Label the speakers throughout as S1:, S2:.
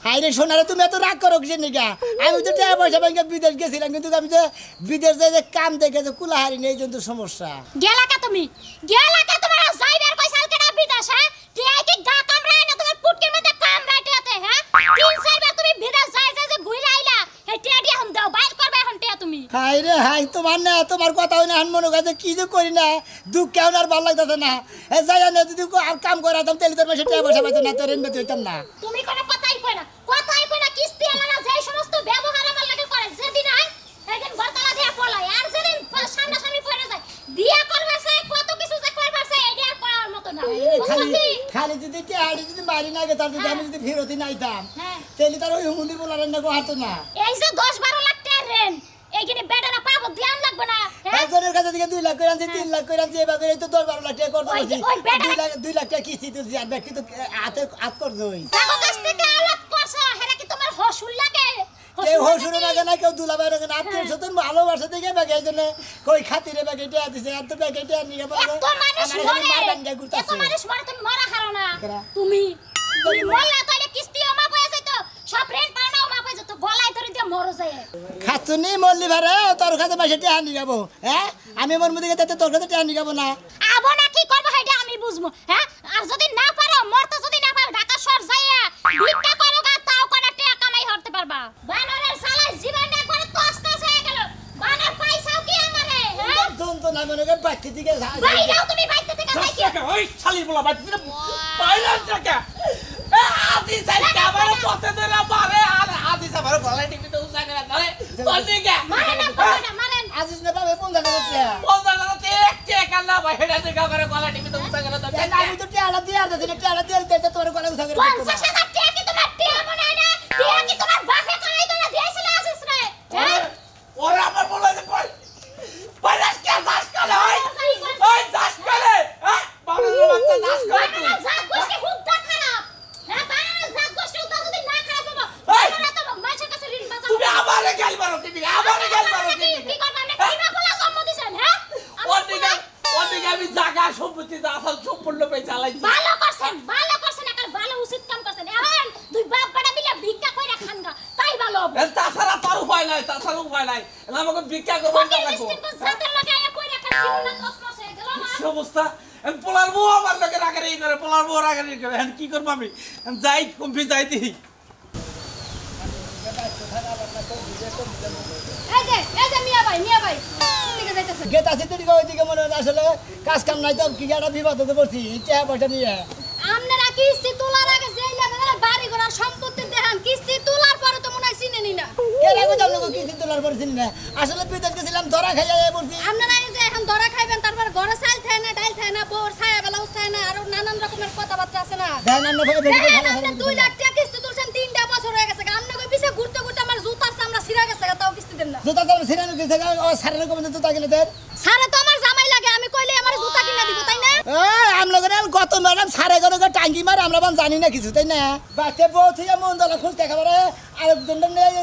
S1: হাইরে সোনারে তুমি এত রাগ করো কিসের নিকা? আমি তো টাকা পয়সা ব্যাংকে বিদেশ গেছিলাম, কিন্তু আমি তো বিদেশ যে কাম দেখে যে কুলাহারি নেই, জন্য সমস্যা।
S2: গেলা কা তুমি তোমার যাইবার কই সাল কেডা বিদেশ হ্যাঁ? টিআই কি গা কামড়ায় না তোমার পুটকির মধ্যে কামড়াইতে হ্যাঁ? 3-4 বার তুমি বিদেশ যাই যে ঘুরে আইলা, হে টিআই এখন দাও বাইর করবে এখন টিয়া তুমি।
S1: হাইরে হাই, তোমার না তোমার কথা হই না, আন মনে কাছে কি যে করি না, দুঃখ কেমন আর ভালো লাগতেছে না। এ যাই না যদি আর কাম করাতাম তাহলে তোর মাসে টাকা পয়সা পাইতো না, তোর এনবে হইতাম না।
S2: তুমি কোনো কথাই কই না কিস্তি আলাদা যে সমস্ত ব্যবহার আমার লাগে করে যেদিন আই সেদিন বরতলা দিয়া পলাই, আর যেদিন সামনাসামনি পড়ে যায় বিয়া করবে সে কত কিছু যে করবে সে এটা আর করার মত না।
S1: খালি যদি টিয়াড়ি যদি মারি না গে, তার যদি আমি যদি ফেরতি নাইতাম তাহলে তার ওই হুমুন্দির বলার না গো হারতো না।
S2: এই যে 10-12 লাখ টাকা রেন এইখানে বেটারা পাবো ধ্যান লাগবে না।
S1: একজনের কাছে থেকে 2 লাখ করে আনছি, 3 লাখ করে আনছি, এবার এই তো 10-12 লাখ টাকা করতে বলছি। 2 লাখ টাকা কিস্তি তুলছি, আর ব্যক্তি তো হাত করছে ওই
S2: তাকো কাছ থেকে আলাপ করছ, হেরা কি তোমার হসুল লাগে?
S1: কেউ হসুর লাগে না, কেউ দুলাভাই লাগে না, আত্মীয় স্বজন ভালোবাসা দেখে ব্যাগে এই জন্য কই খাতিরে ব্যাগে টিয়া দিছে, আর তো ব্যাগে টিয়া নিয়ে বলে
S2: এত মানুষ মরে, এত মানুষ মরে তুমি মরা হারো না। তুমি মরলা তাহলে কিস্তি আমা পয়সা যাইত, সব রেন্ট পাওনা আমা পয়সা তো গলায় ধরে দিয়ে মরো যায়।
S1: খাতুনি মল্লি ভারে তোর কাছে পয়সা টিয়া নিয়ে যাবো হ্যাঁ? আমি মোর মুদিকে যেতে তোর কাছে টিয়া নিয়ে যাবো না?
S2: আবো না কি করব হেডা আমি বুঝবো হ্যাঁ? আর যদি না পারো মরতে যদি না পারো ঢাকা শহর যাইয়া ভিক্ষা করো গা, তাও কোন টাকা কামাই করতে পারবা। বানরের শালায় জীবনটা একবারে তছনছ হয়ে গেল। বানর পয়সাও কি আমারে হ্যাঁ?
S1: দম তো না মনে করে বাইতে দিকে
S2: ভাই যাও তুমি বাইতে থেকে যাইকে
S3: ওই শালি বলা বাইতে দিকে বাইরে টাকা আদি সাইড ক্যামেরা পথে ধরে মারে, আর আদি সাবার গলায় টিপি তো উসা করে ধরে তোর দিকে
S2: মারেন না মারেন।
S1: আজিজ না পাবে 50 টাকা টিয়া,
S3: বলদা না তে এক টাকা না ভাই হেডা দিকে করে গলায় টিপি তো উসা করে ধরে।
S1: আমি তো টিয়া দিয়ে আর দিলে টিয়া দিয়ে তোর গলা উঠা করে
S2: 50,000 টাকা কি তোমার টিয়া মনে হয় না? টিয়া কি তোমার বাপে কামাই করে দিয়েছিল আসিস রে হ্যাঁ?
S3: ওরে আমার বলে যে পয়লাস কে দাস করে ওই দাস করে হ্যাঁ? বানরের বাচ্চা দাস করে তুই
S2: বানরের জাত গোষ্ঠী হুদ্দা খারাপ হ্যাঁ? বানরের জাত গোষ্ঠী হুদ্দা যদি না খারাপ হবো বানরের তো মানুষের কাছে ঋণ বাঁচাবো।
S3: তুমি আমারে গাল মারো টিপি, আমারে গাল মারো টিপি।
S2: কি করব আমরা কিনা বলা জন্ম দিছেন হ্যাঁ?
S3: ওদিকে আমি জায়গা সম্পত্তি আসল সম্পূর্ণ পেয়ে চালাইছি।
S2: ভালো করছেন একটা ভালো উচিত কাম করছেন। এখন দুই বাপ বেটা মিলে ভিক্ষা কইরা খানগা তাই ভালো হবে।
S3: তাছাড়া তার উপায় নাই, আমাকে ভিক্ষা করবো না লাগবো।
S2: জাতের লাগে আয়া কইরা খাচ্ছি না তসমস হয়ে গেল না।
S3: কি অবস্থা? আমি পোলার বউ আমার লোকে রাগারি করে, পোলার বউ রাগারি করে, এখন কি করবো আমি? যাই কমপি যাই দিই।
S2: এই যে মিয়া ভাই কোনদিকে যাইতেছেন?
S1: গেতাছি তো দিকে ওইদিকে মনে হয় আসলে কাজ কাম নাই তো কি একটা বিপদে পড়ছি, টাকা পয়সা নিয়ে।
S2: আপনারা কিস্তি তোলার আগে যেই লাগা বাড়ি ঘোড়া সম্পত্তি দেখান, কিস্তি তোলার পরে তো মনে হয় চিনেনি না।
S1: কেন গো জানো কিস্তি তোলার পর চিনি না? আসলে বিদেশ গেছিলাম, ধরা খাইয়া বলছি।
S2: আপনারা এই যে এখন ধরা খাইবেন, তারপর ঘরে চাল থাকে না, ডাল থাকে না, বোর ছায়া বেলাও থাকে না, আর নানান রকমের কথাবার্তা আছে না।
S1: দেন আমরা ফেলে
S2: দেখেন আপনি 2 লাখ টাকা কিস্তি তুলছেন, 3টা বছর হয়ে গেছে। আপনি কই পিছে ঘুরতে ঘুরতে আমার জুতার চামড়া ছিঁড়া গেছে, তাও কিস্তি দেন না।
S1: জুতা তো সিরানো গেছে, ও সারের কমে জুতা কিনে দেন।
S2: সারে তো আমার জামাই লাগে, আমি কইলে আমার জুতা কিনা দিব তাই না?
S1: আমরা কত ম্যাডাম সারে কোনো টাঙ্গি মারে, আমরা জানি না কিছু তাই না? বাচ্চা বউ থেকে মন দলা খুঁজ দেখা পারে, আরেকজন নেই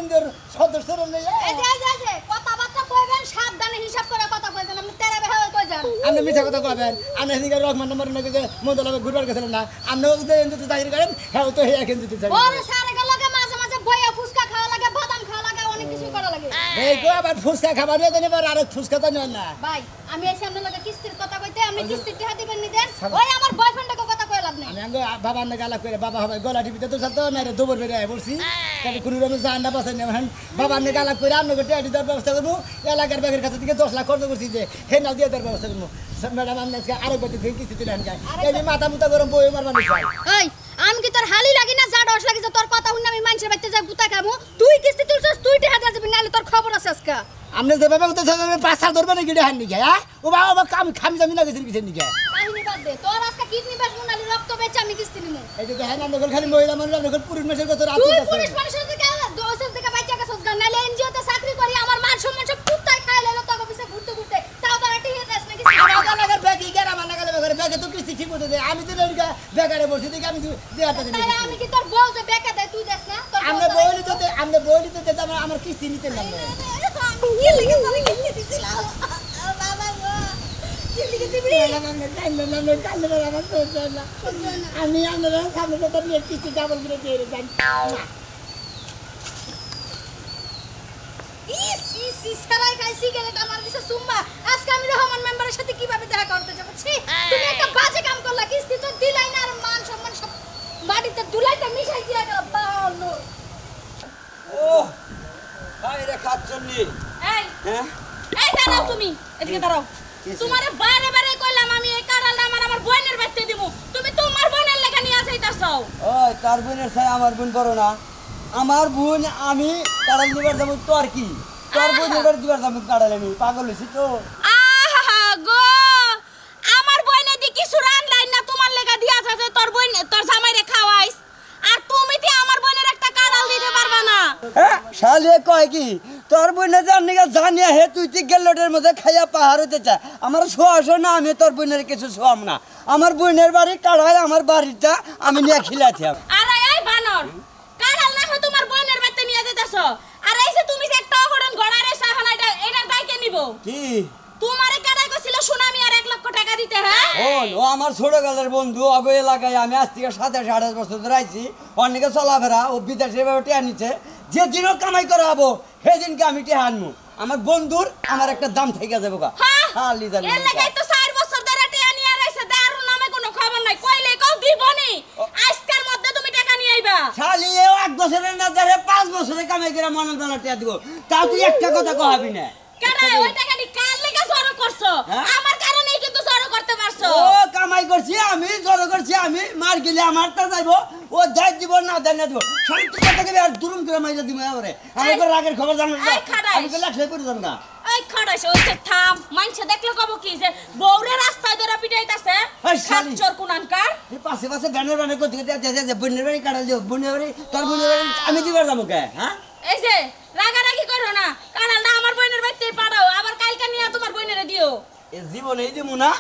S1: সদস্য নেই।
S2: এই যে কথাবার্তা কইবেন, সাবধানে হিসাব করে কথা কইবেন। আপনি তেরা বেহা কই যান?
S1: আপনি মিথ্যা কথা কবেন। আপনি এদিকে রহমান নম্বর নাকি যে মন দলা ঘুরবার গেছিলেন না, আপনিও যে এনজিওতে চাকরি করেন, হ্যাঁ তো হে এখন যদি চাকরি
S2: ওরে সারে লাগে মাঝে মাঝে বইয়া ফুসকা খাওয়া লাগে, বাদাম খাওয়া লাগে, অনেক কিছু করা লাগে।
S1: এই গো আবার ফুসকা খাবার নিয়ে দেন, এবার আরেক ফুসকা তো নেন না।
S2: ভাই আমি এসে আপনার লগে কিস্তির কথা কইতে, আপনি কিস্তির টাকা দিবেন নি দেন। ওই আমার বয়ফ্রেন্ডকে কথা কই লাভ নাই।
S1: আমি বাবার নাকি আলাপ করে, বাবা হবে গলা টিপিতে তো সাথে মেরে দুপুর বেড়ে বলছি, তাহলে কোনো রকম জানটা পাচ্ছেন না। বাবার নাকি আলাপ করে আপনাকে টিয়াটি দেওয়ার ব্যবস্থা করবো, এলাকার ব্যাগের কাছে থেকে 10 লাখ খরচ করছি যে হে না দিয়ে দেওয়ার ব্যবস্থা করবো। ম্যাডাম আপনি আজকে আরেক বাতি থেকে কিস্তি তুলে আনকায় এই মাথা মুতা গরম বই আমার মানুষ চাই।
S2: ওই আমি কি তোর হালি লাগি না, যা ডস লাগিছে তোর কথা শুনে আমি মানুষের বাড়িতে যাই গুতা খামু? তুই কিস্তি তুলছস, তুই টাকা দিয়ে যাবি, নাহলে তোর খবর আছে আজকে।
S1: আপনি যেভাবে পাঁচা ধরবেন নাকি হান নিকে হ্যাঁ? ও বাবা আমি খামি যাবি না গেছেন কিসের নিকে?
S2: কাহিনী বাদ দে, তোর আজকে কিডনি বেচবো, নাহলে রক্ত বেচে আমি কিস্তি নিমু।
S1: এই যে দেখেন আমরা খালি মহিলা মানুষ, আমরা পুরুষ মানুষের কত রাত
S2: তুই
S1: আছে।
S2: পুলিশ মানুষের দিকে দোষের দিকে বাইচা গেছস গা, নাহলে এনজিওতে চাকরি করি আমার মান সম্মান সব কুত্তায় খাই লাইলো তোর অফিসে ঘুরতে ঘুরতে, তাও তোর একটা হিয়ে দেস না কিস্তি।
S1: আমার লাগার ব্যাগ কি গেরা মানা গেলে ব্যাগে তো কিস্তি ঠিক মতো দেয়, আমি তো লড়কা বেকারে বসে দেখি আমি দেয়াটা দিই।
S2: তাহলে আমি কি তোর বউ যে বেকা দেয় তুই দেস না? তোর
S1: আমরা বইলি তো দিতে আমার কিস্তি নিতে না।
S2: আমি কি লাগে তোর কিস্তি দিছিলাম বাবা গো, কি লিখে দিবি?
S1: আমি আপনারা সামনে তো নিয়ে কিস্তি ডাবল করে দিয়ে যাই।
S4: ইস ইস ইস সারাই খাই সিগারেট আমার দিছে সুম্মা আজকে আমি রহমান মেম্বারের সাথে কিভাবে দেখা করতে যাব ছি তুমি একটা বাজে কাম করলা কিস্তি তো দিলাই না আর মান সম্মান সব বাড়িতে দুলাইতে মিশাই দিয়া গেল বালো
S5: ও হাই রে খাচ্ছনি
S4: এই
S5: হ্যাঁ
S4: এই দাঁড়াও তুমি এদিকে দাঁড়াও তোমারে বারে বারে কইলাম আমি এই কারালটা আমার বোনের বাড়িতে দিব তুমি তোমার বোনের লেখা নিয়ে আসাইতাছো
S5: ওই তার বোনের চাই আমার বোন বড় না আমার বোন আমি কাড়াল দিবার যাবো তোর কি তোর বোন এবার দিবার যাবো কাড়াল আমি পাগল হইছি তো
S4: আহা গো আমার বোনে দি কিছু রান্নাই না তোমার লেখা দিয়া আছে তোর বোন তোর জামাইরে খাওয়াইস আর তুমি কি আমার বোনের একটা কাড়াল দিতে পারবা না
S5: হ্যাঁ শালে কয় কি তোর বোনে জানি জানিয়া হে তুই ঠিক গেলোটের মধ্যে খাইয়া পাহাড় হইতে চা আমার শোয়াশো না আমি তোর বোনের কিছু শোয়াম না আমার বোনের বাড়ি কাড়াই আমার বাড়িটা আমি নিয়ে খিলাইতাম
S4: আরে এই বানর কাড়াল না হয় তোমার বোনের বাড়িতে নিয়ে যেতেছো আর এই যে তুমি যে একটা অঘটন গড়ারে সাহন এটার দায় কে নিব
S5: কি
S4: তোমারে কারাই কইছিল সুনামি আর 1 লক্ষ টাকা দিতে হ্যাঁ
S5: ও আমার ছোটকালের বন্ধু অগো এলাকায় আমি আজ থেকে 27-28 বছর ধরে আইছি অনেকে চলাফেরা ও বিদেশে টিয়া নিচ্ছে যেদিনও কামাই করা হবো সেদিনকে আমি টিয়া আনবো আমার বন্ধুর আমার একটা দাম থেকে যাবো গা খালি জানি
S4: এর লাগাই তো 4 বছর ধরে টিয়া নিয়ে রাইছে দারুন নামে কোনো খবর নাই কইলে কও দিবনি আজকের মধ্যে তুমি টাকা নিয়ে আইবা
S5: শালি এও 1 বছরের না ধরে 5 বছরে কামাই করে মনের বেলা টিয়া দিব তাও তুই একটা কথা কহাবি না
S4: কেন ওই টাকাটি কার লেগে জড়ো করছো আমার কারণেই কিন্তু জড়ো করতে পারছো
S5: ও কামাই করছি আমি জড়ো করছি আমি মার গেলে আমার তা যাইবো ও যাই দিব না দেন না দিব শালি তুই কথা কবি আর দুরুম করে মাইরা দিব এবারে আমি করে রাগের খবর জানো না আমি তো লাখ পড়ে যাব না
S4: এই খড়াইছে ওইছে থাম মানছে দেখলে কব কি যে বউরে রাস্তায় ধরে পিটাইতাছে চোর কুনানকার
S5: তুই পাশে পাশে ব্যানে করতে যে বন্যের বাড়ি কাটাল দিও বন্যের বাড়ি তোর বন্যের বাড়ি আমি দিবার যাবো কে হ্যাঁ
S4: এই যে রাগারাগি করো না কানালটা আমার বোনের বাড়িতে পাঠাও আবার কালকে নিয়ে তোমার বোনেরে দিও
S5: এ জীবনে দিমু না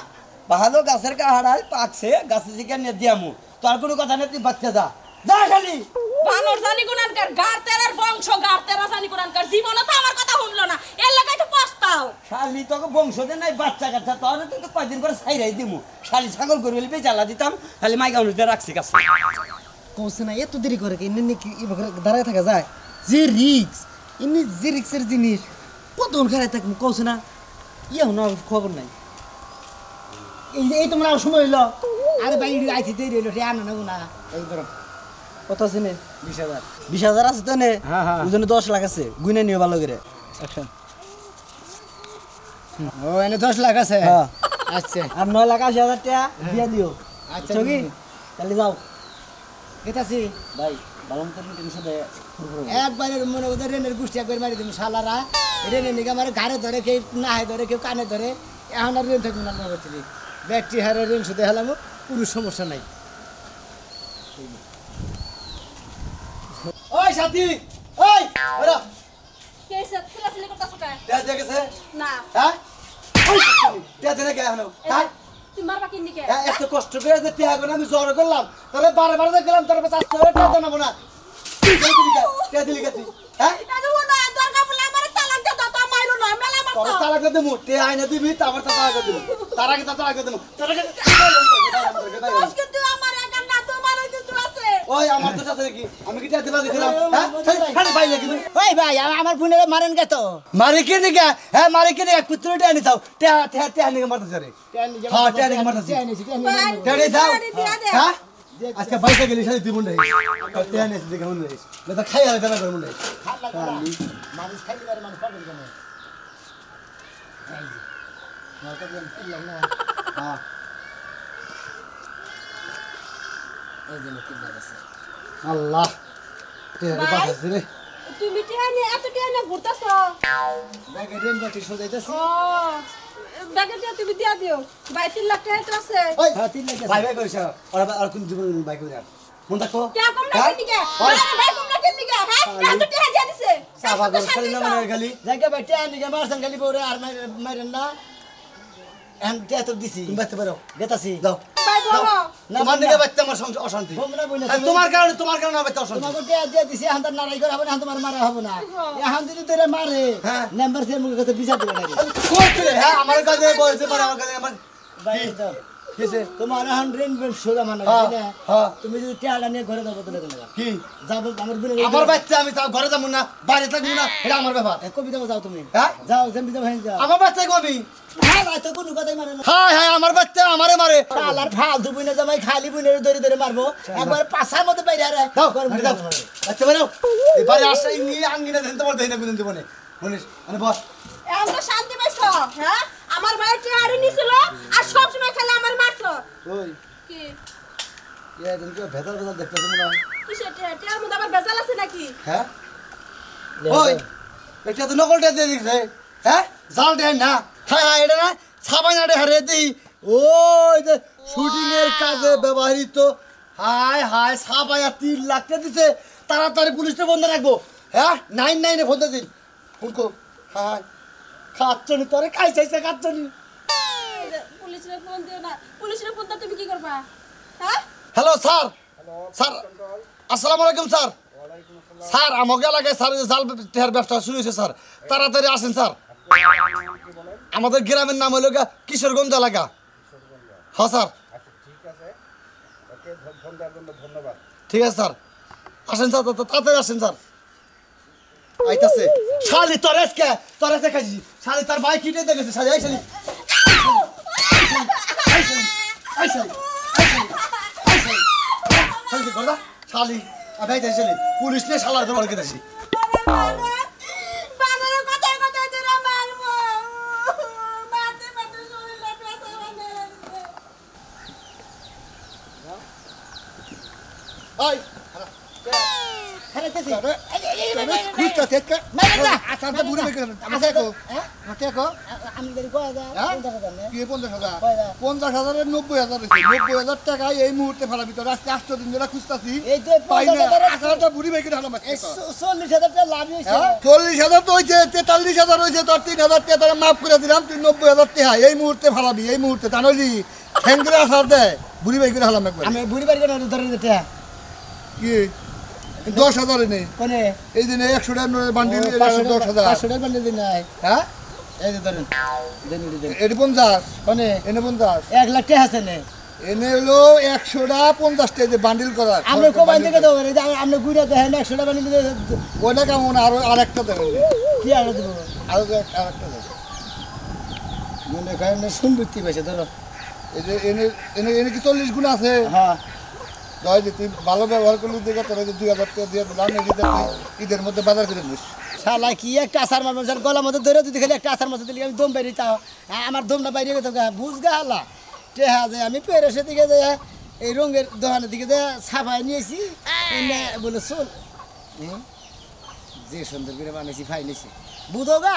S5: ভালো গাছের কাহাড়াল পাকছে গাছে থেকে নিয়ে দিয়ামু তোর কোনো কথা নেই তুই বাচ্চা যা যা খালি
S4: বানর জানি কুনানকার গারতেরার বংশ গারতেরা জানি কুনানকার জীবনে তো আমার কথা শুনলো না এর লাগাই তো পস্তাও
S5: শালি তোকে বংশতে নাই বাচ্চা কাচ্চা তোর তুই তো কয়দিন করে ছাইরাই দিমু শালি ছাগল করে বলে বেচালা দিতাম খালি মাইকা অনুযায়ী রাখছি কাছে
S1: কৌছে না এত দেরি করে কি ইনি কি দাঁড়ায় থাকা যায় যে রিক্স ইনি যে রিক্সের জিনিস কতক্ষণ খারাই থাকবো কৌছে না ইয়ে না খবর নাই এই তোমরা সময় হইলো আরে ভাই আইতে দেরি হইলো সে আনো নেবো না এই ধরো কত আছে নে 20,000
S5: 20,000 আছে তো নে
S1: হ্যাঁ হ্যাঁ
S5: ওই জন্য 10 লাখ আছে গুনে নিও ভালো করে
S1: আচ্ছা ও এনে 10 লাখ আছে
S5: হ্যাঁ
S1: আচ্ছা
S5: আর 9,80,000 টাকা দিয়া দিও
S1: আচ্ছা
S5: চকি তাহলে যাও
S1: কেতাছি
S5: ভাই ভালো মতো টেনশন দেয়
S1: একবারে মনে ওদের রেনের গুষ্টি একবার মারি দিম শালারা রেনের নিকে আমার ঘাড়ে ধরে কেউ নাহে ধরে কেউ কানে ধরে এখন আর রেন থাকবো না মনে করছি ব্যাগটি হারে রেন শুধু হেলাম কোনো সমস্যা নাই ওই সাথী ওই ওরা
S4: কে সিলাসিলি করতাছ কা
S1: দেয়া দেখেছে
S4: না
S1: হ্যাঁ ওই দেয়া দেনে কে এখন হ্যাঁ
S4: তুই মারবা কিন্দি কে
S1: এত কষ্ট করে যে ত্যাগ আমি জ্বর করলাম তবে বারে বারে গেলাম তোর কাছে আসতে হবে ত্যাগ জানাবো না ত্যাগ দিলি কে তুই হ্যাঁ
S4: দাদু না দরকার পড়লে আমার তালাক দাও তো মাইরো না মেলা
S1: তোর
S4: মারছো
S1: তালাক দে মু তে আইনা দিবি তারপর তালাক দে তার আগে তালাক দে তোর আগে
S4: আজকে তুই আমার একা না তো মারাই দিতে আছে
S1: ওই আমার তো সাথে কি আমি কি ত্যাগ দিলাম হ্যাঁ খালি ভাই লাগি ওই ভাই আমার বোনের মারেন কে তো মারি কি দিগা হ্যাঁ মারি কি দিগা কুত্তরটা আনি দাও তে আনি মারতেছ রে হ্যাঁ তে আনি মারতেছ তে দাও হ্যাঁ আজকে বাইকে গেলি সাথে তুই মুন্ডাই তে আনি দিগা মুন্ডাই না তো খাই আলা করে মুন্ডাই মানুষ খাইলে পারে মানুষ পাগল কেন এই যে মারতে দিন কিল্লা না হ্যাঁ এই যে কিল্লা আছে আল্লাহ তে বাতাস রে
S4: তুমি টিয়ানে এত টিয়ানে ঘুরতাছ
S1: ব্যাগে রেন বাটি সজাইতাছি
S4: ও ব্যাগটা তুমি দিয়া দিও 22 লাখ টাকা তো আছে
S1: ওই 3 লাখ ভাই ভাই কইছ আর কোন জীবন বাইক কইরা মন দেখো
S4: কে কম না কিনি কে ভাই কম না কিনি কে হ্যাঁ এত টাকা দিয়া দিছে
S1: সাফা করে খালি না মানে খালি জায়গা বাইতে আনি কে মারছান খালি বউরে আর মারেন না এম তে তো দিছি তুমি বাইতে পারো গেতাছি দাও
S4: ভাই বাবা
S1: তোমার দিকে বাইতে আমার অশান্তি তোমার কারণে বাইতে অশান্তি তোমাকে তে দিয়ে দিছি এখন তার নারাই করে হবে না তোমার মারা হবে না এখন যদি তোরে মারে নাম্বার সে মুখে কাছে বিচার দিবে না কই রে হ্যাঁ আমার কাছে বলতে পারে আমার কাছে আমার ভাই দাও
S5: কিসে
S1: তোমার এখন রেন সোজা মানে
S5: হ্যাঁ
S1: তুমি যদি টেয়ারটা নিয়ে ঘরে যাবো তাহলে কেন
S5: কি
S1: যাবো আমার
S5: আমার বাচ্চা আমি তাও ঘরে যাবো না বাইরে থাকবো না এটা আমার ব্যাপার
S1: কবিতা যাও তুমি
S5: হ্যাঁ
S1: যাও যেমনি যাও হ্যাঁ যাও
S5: আমার বাচ্চা কবি
S1: হ্যাঁ তো কোনো কথাই মানে না
S5: হাই হাই আমার বাচ্চা আমারে মারে
S1: শালার ফালতু বুইনা জামাই খালি বুইনের ধরে ধরে মারবো একবার পাছার মধ্যে বাইরে আরে
S5: দাও দাও আচ্ছা বেরো এবারে আসলে নিয়ে আঙ্গিনা দেন তোমার দেই না কোন জীবনে মনিস মানে বস
S4: এখন তো শান্তি পাইছো হ্যাঁ আমার ভাই টিয়ারি নিছিল আর সব সময় খালি আমার মারছো
S5: ওই
S4: কি
S5: ইয়া তুমি কি ভেতর ভেতর দেখতেছ মনে হয়
S4: কিসের টিয়ার মধ্যে আবার বেজাল আছে নাকি
S5: হ্যাঁ ওই এটা তো নকলটা দিয়ে দিছে হ্যাঁ জাল দেন না হ্যাঁ হ্যাঁ এটা না ছাবাইনাটে হারে দেই ওই যে শুটিং এর কাজে ব্যবহৃত হাই হাই ছাবাইয়া 3 লাখ টাকা দিছে তাড়াতাড়ি পুলিশে বন্ধ রাখবো হ্যাঁ 99 এ ফোন দিন ফোন কো হাই খাচ্ছনি তোরে খাই চাইছে খাচ্ছনি
S4: পুলিশের ফোন দিও না পুলিশের ফোন তুমি কি করবা হ্যাঁ
S5: হ্যালো স্যার স্যার আসসালামু আলাইকুম স্যার স্যার আমাকে এলাকায় স্যার যে জাল টেহার ব্যবসা শুরু হয়েছে স্যার তাড়াতাড়ি আসেন স্যার আমাদের গ্রামের নাম হলো কিশোরগঞ্জ এলাকা হ্যাঁ স্যার ঠিক আছে স্যার আসেন স্যার তাড়াতাড়ি আসেন স্যার আইতাছে শালি তরেসকে খাইছি শালি তার ভাই কিনে দেখেছে শালি এই শালি শালি করদা শালি আমি আইতাছি শালি পুলিশ নিয়ে শালার ধরে বলকে দিছি
S4: বাজারে কথাই কথাই তোরা মারবো মারতে মারতে শরীরে ব্যথা বাঁধে
S5: ওই
S1: খেলাইতেছি আমি যদি কয়া যায়
S6: 50,000 90,000 টাকা এই মুহূর্তে ফেলাবি তোর আজকে 8 দিন ধরে খুঁজতাছি
S1: এই তো
S6: পাই না
S1: 50,000
S6: আসাটা বুড়ি ভাই কিনা হলাম
S1: 40,000 টাকা লাভ হয়েছে
S6: 40,000 তো হয়েছে 43,000 হয়েছে তোর 3,000 টাকা তোরা মাফ করে দিলাম তুই 90,000 টাকা এই মুহূর্তে ফেলাবি এই মুহূর্তে জানলি ঠ্যাঙ্গরে আসার দে বুড়ি ভাই কিনা হলাম একবার
S1: আমি বুড়ি বাড়ি কেন ধরে দিতে
S6: কি 10,000 নেই
S1: কোনে
S6: এই দিনে 100 টাকা বান্ডিল 10,000
S1: 500 টাকা বান্ডিল দিন নাই
S6: হ্যাঁ
S1: এই যে ধরেন দেন দেন
S6: এটি 50
S1: কোনে
S6: এনে 50
S1: 1 লাখ টাকা আছে নে
S6: এনে হলো 100 টা 50 টা যে বান্ডিল করা
S1: আমরা কোবাই থেকে দাও রে আমরা গুইরা দেখেন 100 টাকা বান্ডিল
S6: ওটা কেমন আরেকটা দেবেন
S1: কি আর দেব
S6: আরেকটা দেবেন
S1: মনে করেন না সুন্দরতি পাইছে ধরো
S6: এই যে এনে এনে এনে কি 40 গুণ আছে
S1: হ্যাঁ
S6: দয় যে তুই ভালো ব্যবহার করলি দেখে তোর 2000 টাকা দিয়ে দিলাম ঈদের মধ্যে বাজার করে নিস
S1: শালা কি একটা আসার মার মানুষের গলা মধ্যে ধরে যদি খালি একটা আসার মধ্যে দিলে আমি দম বেরিয়ে তাও আমার দমটা বাইরে গেছে বুঝ গা হালা টেহা যে আমি পেরেসের দিকে যে এই রঙের দোকানের দিকে যে সাফাই নিয়েছি এনে বলে চল যে সুন্দর করে বানিয়েছি ফাই নিয়েছি বুঝো গা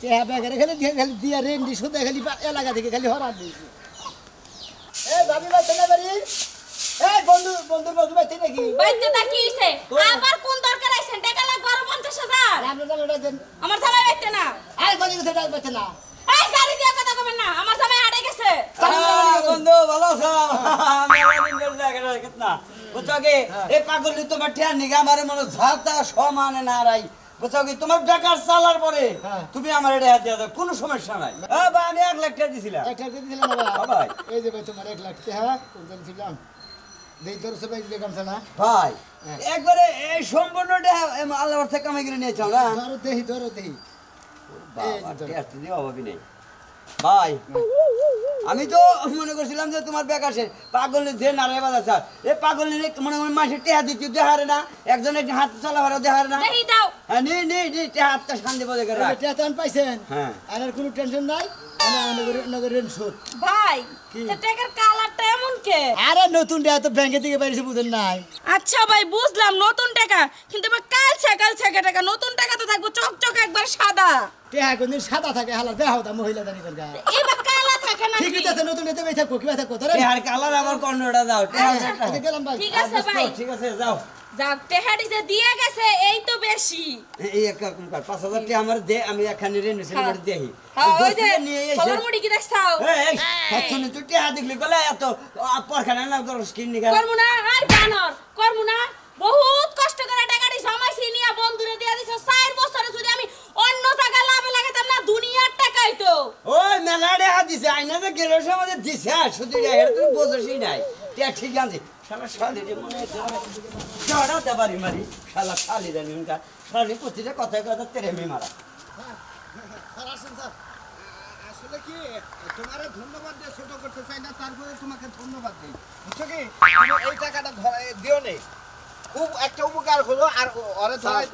S1: টেহা ব্যাগের খালি দিয়ে খালি দিয়া রেন্ডি শুধু খালি এলাকা থেকে খালি হরান দিয়েছি এ ভাবি ভাই চলে বাড়ি এই বন্ধুর বন্ধু ভাই নাকি
S4: বাইতে তাকিয়েছে আবার কোন দরকার আইছেন টাকা লাগবে আরো 50,000
S1: আমরা জানো দেন
S4: আমার জামাই বাইতে না
S1: আরে কোন দিকে সেটা বেচে না
S4: এই সারি দিয়া কথা কবেন না আমার জামাই আড়ে গেছে
S5: বন্ধু ভালো আছো আমি অনেকদিন ধরে দেখা দেখত না বুঝছো কি এই পাগলি তোমার ঠ্যান নিগা আমারে মনে ঝাতা সমানে না রাই বুঝছো কি তোমার বেকার চালার পরে তুমি আমার এটা হাত দিয়া দাও কোনো সমস্যা নাই বা আমি 1 লাখ টাকা দিছিলাম
S1: একটা দিয়ে দিলাম বাবা
S5: ভাই
S1: এই যে ভাই তোমার 1 লাখ টাকা কোন দিন ছিলাম দেই তোর সবাই দেখাম না
S5: ভাই একবারে এই সম্পূর্ণটা আল্লাহর থেকে কামাই করে নিয়েছো না
S1: ধরো দেহি
S5: ভাই আমি তো মনে করছিলাম যে তোমার বেকার শেষ পাগল যে নারে বাজার স্যার এই পাগল মনে মনে মাসে টেহা দিচ্ছি দেহারে না একজন একজন হাত চলাফারও দেহারে না
S4: দেহি দাও
S5: হ্যাঁ নি হাতটা শান্তি বজায় করে রাখ
S1: টাকা তখন পাইছেন
S5: হ্যাঁ
S1: আর কোনো টেনশন নাই নগরের সুদ
S4: ভাই তে টাকার কালারটা এমন কে
S1: আরে নতুন টাকা তো ব্যাংকে থেকে বাইরেছে বুঝেন নাই
S4: আচ্ছা ভাই বুঝলাম নতুন টাকা কিন্তু এবার কাল ছাকা টাকা নতুন টাকা তো থাকবো চকচক একবার সাদা
S1: টাকা কোনদিন সাদা থাকে হালা দেখা হতা মহিলা দানি করগা
S4: এবার কালা থাকে না
S1: ঠিকই আছে নতুন এতে বেচা কোকি বেচা কত রে
S5: আর কালার আবার কর্ণটা দাও
S1: আচ্ছা গেলাম ভাই
S4: ঠিক আছে ভাই
S5: ঠিক আছে যাও
S4: যাক টেহাড়ি যে দিয়ে গেছে এই তো বেশি
S5: এই এক রকম কর 5,000 টাকা আমার দে আমি এখানে রেন্ট সেলিব্রেট দেই
S4: হ্যাঁ ওই যে
S5: নিয়ে এসে
S4: খবর মুড়ি কি দেখছাও
S5: এই হচ্ছনি তুই টাকা দেখলি গলা এত পরখানা না তোর স্কিন নিগা
S4: করমু না আর বানর করমু না বহুত কষ্ট করে টাকাটি জমাইছি নিয়া বন্ধুরে দিয়া দিছ 4 বছরে যদি আমি অন্য জায়গা লাভে লাগাতাম না দুনিয়ার টাকা
S7: নাই তো
S5: ওই মেলাড়ে হাত দিছে আইনা যে গেরোসের মধ্যে দিছে শুধু এটা তুমি বোঝসই নাই তে ঠিক আছে শালা শালি রে মনে চড়া দেবারি মারি শালা শালি রে নিনকা শালি প্রতিটা কথায় কথা তেরে মে মারা
S1: স্যার আসেন স্যার আসলে কি তোমারে ধন্যবাদ দিয়ে ছোট করতে চাই না তারপরে তোমাকে ধন্যবাদ দিই বুঝছো কি এই টাকাটা দিও নেই খুব একটা উপকার হলো আর ওরে ধরে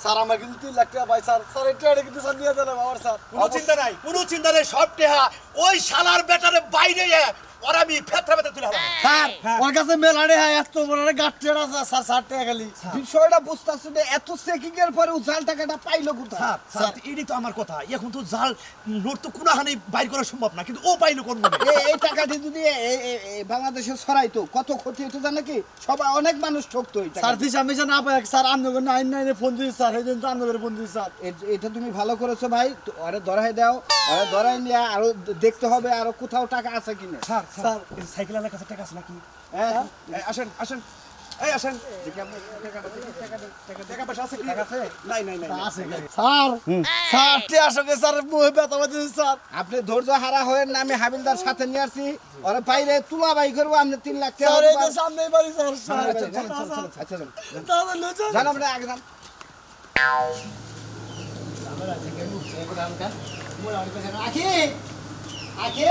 S6: স্যার আমার কিন্তু 3 লাখ টাকা ভাই স্যার স্যার এটা কিন্তু স্যার নিয়ে দেন আমার স্যার
S8: কোনো চিন্তা নাই সব টেহা ওই শালার বেটারে বাইরে ওরা আমি ফেতরা ফেতরা তুলে হালাম
S6: স্যার ওর কাছে মেলাড়ে এত বড় গাট্টের আছে স্যার 60 টাকা খালি
S1: বিষয়টা বুঝতাছ না এত চেকিং এর পরে জাল টাকাটা পাইলো কোথায়
S8: স্যার এটাই তো আমার কথা এখন তো জাল নোট তো কোনোখানে বাইর করা সম্ভব না কিন্তু ও পাইলো কোন মনে
S1: এই টাকাটি যদি বাংলাদেশে ছড়াইতো কত ক্ষতি হতো জানো কি সবাই অনেক মানুষ ঠকতো এই টাকা
S6: স্যার দিশা মিশা না পায় স্যার আমনগর 99 এ ফোন দিই স্যার এই জন্য আমনগর ফোন দিই স্যার
S1: এটা তুমি ভালো করেছো ভাই ওরে ধরাই দাও ওরে ধরাই নিয়ে আরো দেখতে হবে আরো কোথাও টাকা আছে কিনা
S8: স্যার স্যার এই সাইকেলের কাছে টাকা আছে নাকি
S1: হ্যাঁ
S8: আসেন আসেন এই আসেন টাকা পয়সা আছে কি নাই নাই নাই
S6: আছে স্যার স্যার তে আসবে স্যার মুহে ব্যথা বাজে স্যার
S1: আপনি ধৈর্য হারা হয়ে না আমি হাবিলদার সাথে নিয়ে আসছি ওরে পাইলে তুলা বাই করবো আপনি 3 লাখ টাকা
S6: স্যার এই তো সামনেই বাড়ি স্যার স্যার
S1: আচ্ছা
S6: তাহলে চল
S1: জান আমরা আগে যান
S2: আখি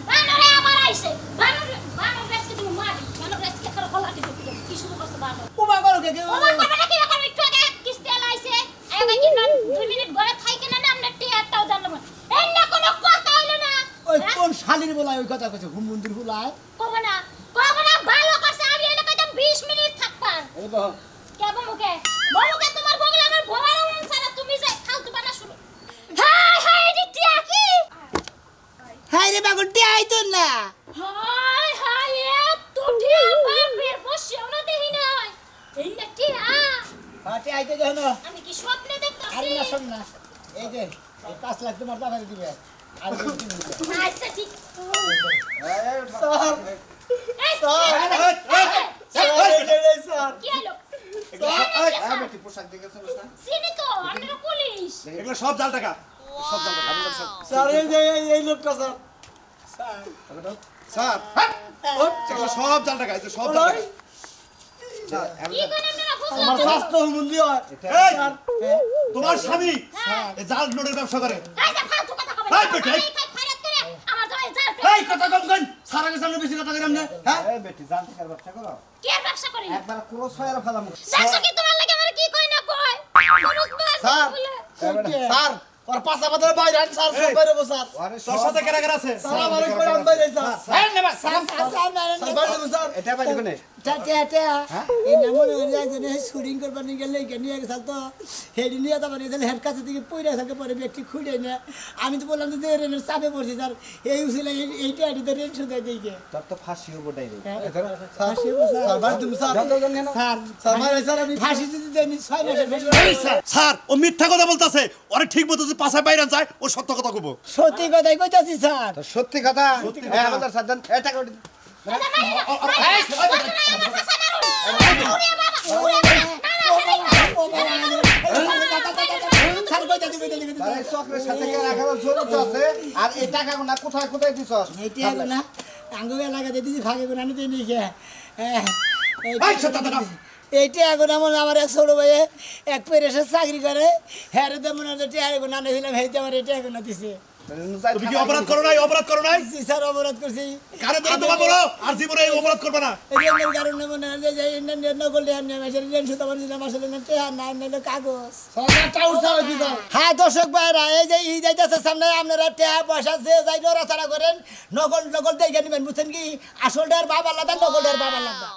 S2: বানরে আবার আইছে বানর রেসকে তুমি মারি বানর রেসকে করে খোলাটি দিতে কি শুরু করছে বানর
S1: উমা করো কে
S2: ও মা বাবা কি করে একটু আগে কিস্তি আইছে আগে কি না 2 মিনিট ঘরে থাইকে না আমরা টিয়ারটাও জানলাম এই না কোনো কথা হইলো না
S1: ওই কোন শালির বলায় ওই কথা কইছে হুম মন্দির বলায়
S2: কবে না ভালো করছে আমি এটা কইতাম 20 মিনিট থাকবার
S1: এই বাহ
S2: কেবো মুখে বউকে তোমার বগলে আমার ভোবার মন সারা তুমি যে ফালতু বানা শুরু হাই হাই এটি টিয়া কি
S1: হাই রে বাগুল তে আইতো না
S2: হাই হাই এত টিয়া বাপের বসেও না দেখি নাই এই না টিয়া
S1: হাতে আইতে জানো
S2: আমি কি স্বপ্নে দেখতাছি
S1: আরে না শোন না এই যে 5 লাখ তোমার বাবা দিবে আর
S2: আচ্ছা ঠিক
S1: স্যার
S2: এই
S6: স্যার
S2: কি হলো
S1: পোশাক দেখেছো না
S2: চিনি তো আমরা পুলিশ
S8: এগুলো সব জাল টাকা সব জাল টাকা
S6: স্যার এই যে এই লোকটা স্যার
S8: স্যার এগুলো সব জাল টাকা এই যে সব জাল টাকা
S2: কি করে আমরা বুঝলাম
S6: আমার স্বাস্থ্য হুমুন্দি হয়
S8: এই, তোমার স্বামী এই জাল নোটের ব্যবসা করে
S2: এই যে ফালতু কথা কবে
S8: এই বেটা, এই।
S2: খারাপ করে আমার জামাই যাও
S8: এই কথা কম কন সারা কে সামনে বেশি কথা কইরাম না হ্যাঁ
S1: এই বেটি জান টাকার ব্যবসা করো
S2: কি আর ব্যবসা করি
S1: একবার ক্রস ফায়ার ফেলাম
S2: দেখছো কি তোমার লাগে আমার কি কই না কই মনুক
S6: স্যার
S2: বলে
S6: স্যার ওর পাশা বাদের বাইরে আন স্যার সব বাইরে বসো স্যার
S1: আরে
S8: তোর সাথে কেরা কেরা আছে
S6: স্যার আমার করে আন বাইরে স্যার
S1: হ্যাঁ নেবা
S6: স্যার বাইরে বসো স্যার
S1: এটা বাইরে কোনে টাটা এই নামে একজনে শুটিং করবার নিয়ে গেলে নিয়ে গেছাল তো হেডি নিয়ে তো মানে হেড কাছে থেকে পয়রা থাকে পরে ব্যক্তি খুলে না আমি তো বললাম যে রেনের চাপে পড়ছি স্যার এই উসিলে এইটা আড়ি ধরে শুধু দিকে
S6: তোর তো ফাঁসি হবে ডাইরেক্ট
S1: ফাঁসি
S6: স্যার বাইরে তুমি স্যার
S1: স্যার
S6: স্যার মারে স্যার আমি
S1: ফাঁসি যদি দেন 6 মাসের বেশি
S8: স্যার ও মিথ্যা কথা বলতাছে ওরে ঠিক মতো যদি পাছায় বাইরে যায় ও সত্য কথা কইবো
S1: সত্যি কথাই কইতাছি স্যার
S6: সত্যি কথা হ্যাঁ আমাদের সাথ দেন এই টাকা
S1: তাহলে চক্রের সাথে কে রাখার জরুরত আছে আর এই টাকাগুলো কোথায় কোথায় দিছস এইটা না আঙ্গু এলাকা দিতেছি ভাগে করে আনিতে নিয়ে গে এইটা এখন আমার এক ছোট ভাইয়ে এক পেরেসের চাকরি করে হ্যাঁ রে তেমন এখন আনেছিলাম হেঁটে আমার এটা এখন দিছে
S8: তুমি কি অপরাধ করো নাই
S1: জি স্যার অপরাধ করছি
S8: কারে ধরে তোমার বলো আর জীবনে এই অপরাধ করবে না
S1: রেলের কারণে মনে হয় যে ইন্ডিয়ান নকল রেল শুধু আমার দিলাম আসলে না নিলে কাগজ হ্যাঁ দর্শক ভাইরা এই যে ই যাইতেছে সামনে আপনারা টাকা পয়সা যে যাই নড়াচড়া করেন নকল দেখে নেবেন বুঝছেন কি আসলটার বাবা আলাদা নকলটার বাবা আলাদা